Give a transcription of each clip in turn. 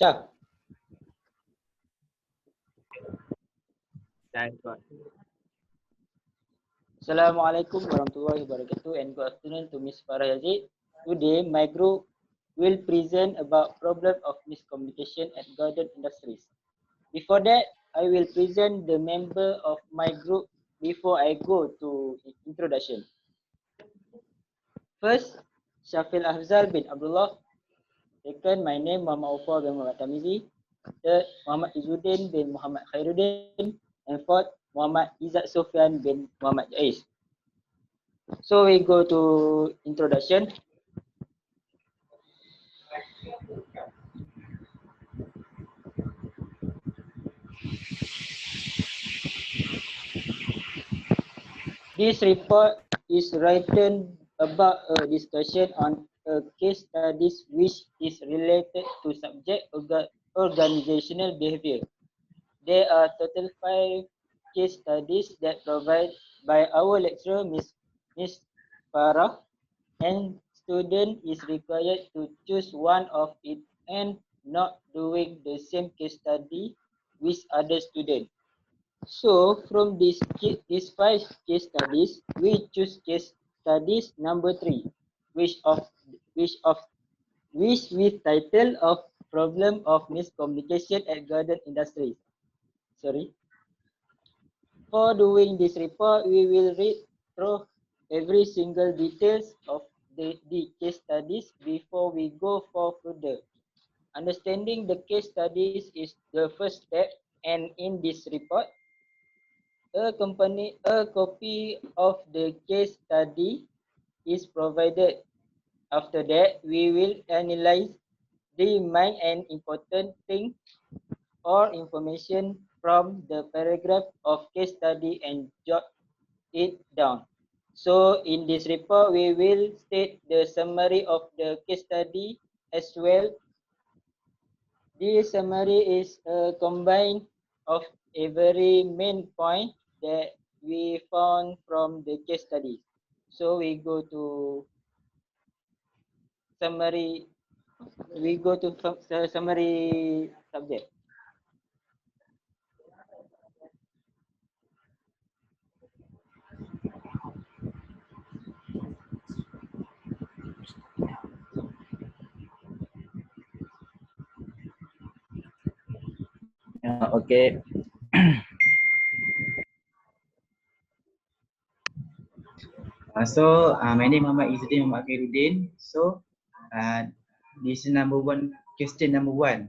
Syah. Assalamualaikum warahmatullahi wabarakatuh and good afternoon to Ms. Farah Yazid. Today, my group will present about problem of miscommunication at garden industries. Before that, I will present the member of my group before I go to introduction. First, Syafil Afzal bin Abdullah. Second, my name Muhammad Aufa bin Muhammad Tamizi. Third, Muhammad Izzuddin bin Muhammad Khairuddin. And fourth, Muhammad Izzat Sofyan bin Muhammad Jais. So we go to introduction. This report is written about a discussion on a case studies which is related to subject organizational behavior. There are total 5 case studies that provided by our lecturer, Ms. Farah, and student is required to choose one of it and not doing the same case study with other students. So from these 5 case studies, we choose case studies number 3, which of which of which with title of problem of miscommunication at garden industry. Sorry. For doing this report, we will read through every single details of the case studies before we go for further. Understanding the case studies is the first step, and in this report, a copy of the case study is provided. After that, we will analyze the main and important thing or information from the paragraph of case study and jot it down. So in this report, we will state the summary of the case study as well. This summary is a combine of every main point that we found from the case study. So we go to summary. We go to summary subject. Okay. My name Muhammad Izzuddin Muhammad Khairuddin. Uh, this is question number one.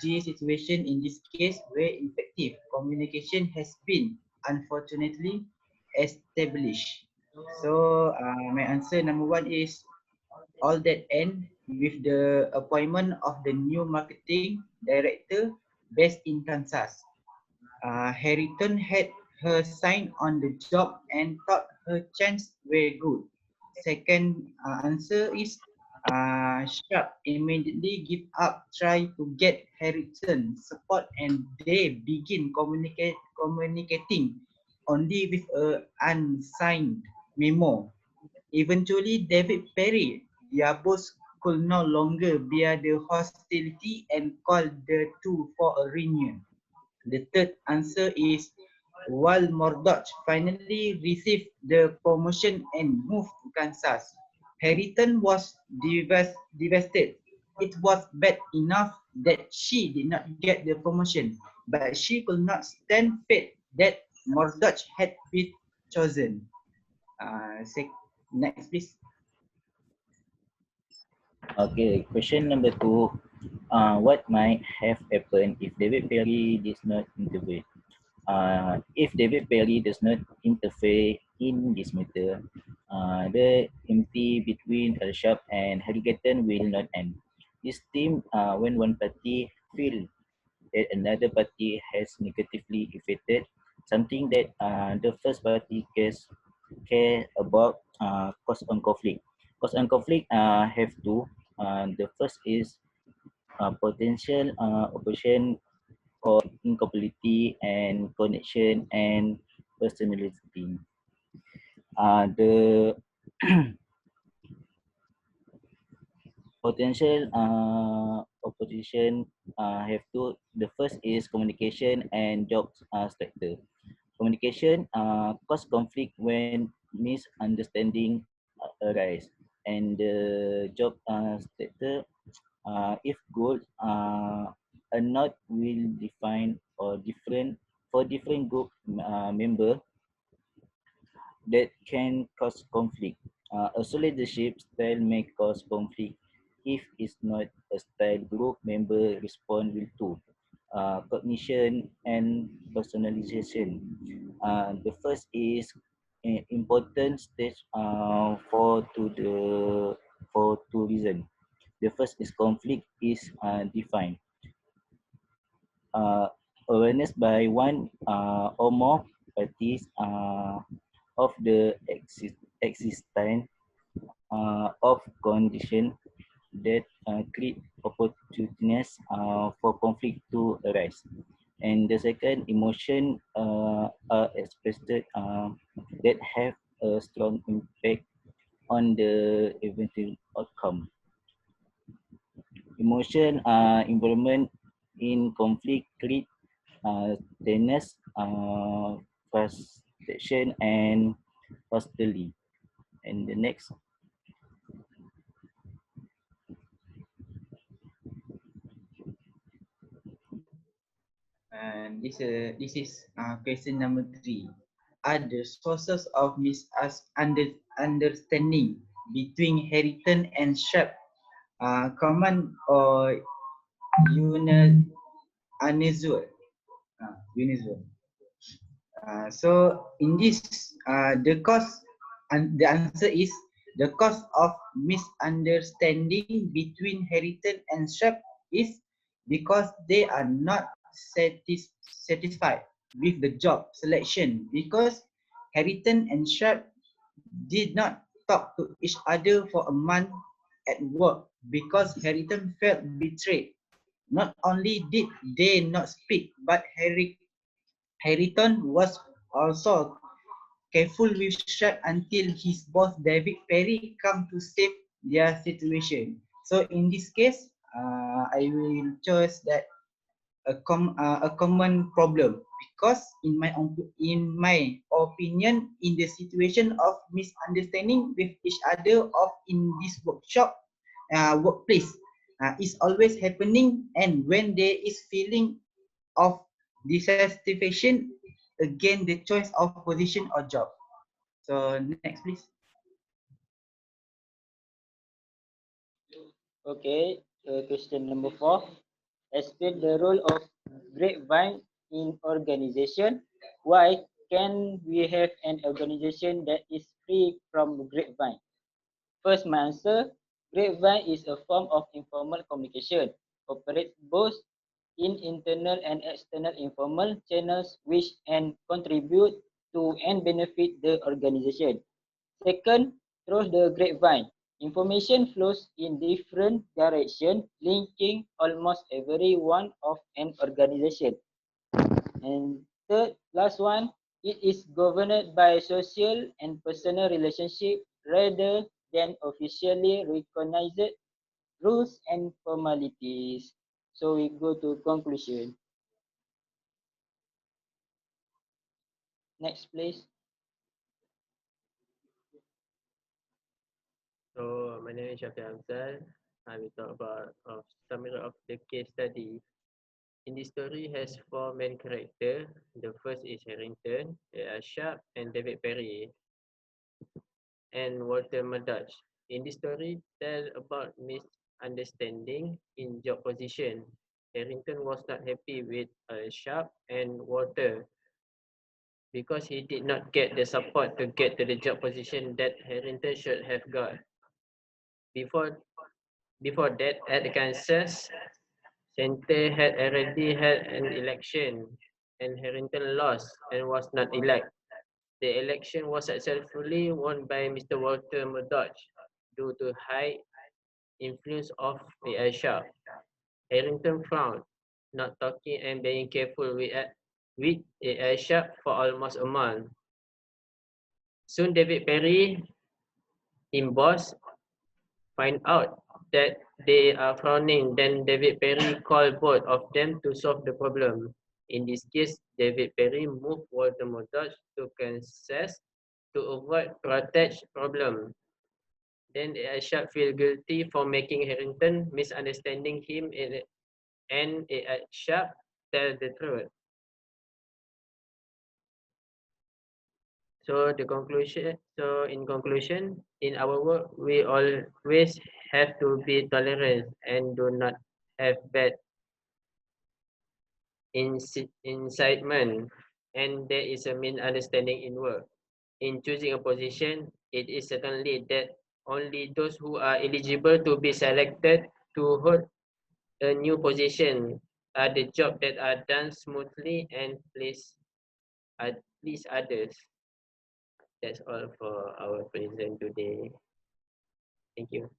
Three situation in this case where effective communication has been unfortunately established. My answer number one is all that end with the appointment of the new marketing director based in Kansas. Harrington had her sign on the job and thought her chance were good. Second answer is Sharp immediately give up, try to get Harrington support, and they begin communicating only with a unsigned memo. Eventually, David Perry, their boss, could no longer bear the hostility and called the two for a reunion. The third answer is while Murdoch finally received the promotion and moved to Kansas, Harrington was devastated. It was bad enough that she did not get the promotion, but she could not stand fate that Murdoch had been chosen. Next, please. Okay, question number 2. What might have happened if David Perry did not intervene? If David Perry does not interfere in this matter, the enmity between Sharp and Harrington will not end. This team, when one party feels that another party has negatively affected something that the first party care about, cause on conflict. Cause on conflict have two. The first is potential opposition or incompatibility and connection and personality. The potential opposition have two. The first is communication and job structure. Communication cause conflict when misunderstanding arise, and the job structure if goals are not well defined or different for different group member that can cause conflict. Also, leadership style may cause conflict if it's not a style group member respond will to. Cognition and personalization. The first is important stage for two reasons. The first is conflict is defined. Uh, Awareness by one or more parties of the existence of condition that create opportunities for conflict to arise. And the second, emotion are expressed that have a strong impact on the eventual outcome. Emotion involvement in conflict create tense, frustration, and hostility. And the next, And this is question number 3. Are the sources of misunderstanding between Harrington and Sharp common or unusual? Unusual. So in this, the answer is the cause of misunderstanding between Harrington and Sharp is because they are not satisfied with the job selection, because Harrington and Sharp did not talk to each other for a month at work because Harrington felt betrayed. Not only did they not speak, but Harrington was also careful with Sharp until his boss David Perry come to save their situation. So in this case, I will choose that a common problem, because in my opinion, in the situation of misunderstanding with each other of in this workplace is always happening, and when there is feeling of dissatisfaction again the choice of position or job. So next please. Okay, question number 4. Explain the role of grapevine in organization. Why can we have an organization that is free from grapevine? First, my answer. Grapevine is a form of informal communication. Operates both in internal and external informal channels which and contribute to and benefit the organization. Second, through the grapevine. Information flows in different directions, linking almost every one of an organization. And third, last one, it is governed by social and personal relationship rather than officially recognized rules and formalities. So we go to conclusion. Next, please. So my name is Shafi Hamzal. I will talk about summary of the case study. In this story has four main characters. The first is Harrington, Sharp, and David Perry, and Walter Murdoch. In this story, tell about misunderstanding in job position. Harrington was not happy with Sharp and Walter because he did not get the support to get to the job position that Harrington should have got. Before before that, at Kansas, Center had already held an election, and Harrington lost and was not elected. The election was successfully won by Mr. Walter Murdoch due to high influence of the Sharp. Harrington frowned, not talking and being careful with the Sharp for almost a month. Soon David Perry, him boss, find out that they are frowning, then David Perry called both of them to solve the problem. In this case, David Perry moved Walter Murdoch to Kansas to avoid protest problem. Then A.I. feel guilty for making Harrington misunderstanding him, and A.I. tell the truth. So in conclusion, in our work, we always have to be tolerant and do not have bad incitement, and there is a misunderstanding in work. In choosing a position, it is certainly that only those who are eligible to be selected to hold a new position are the jobs that are done smoothly and please others. That's all for our present today. Thank you.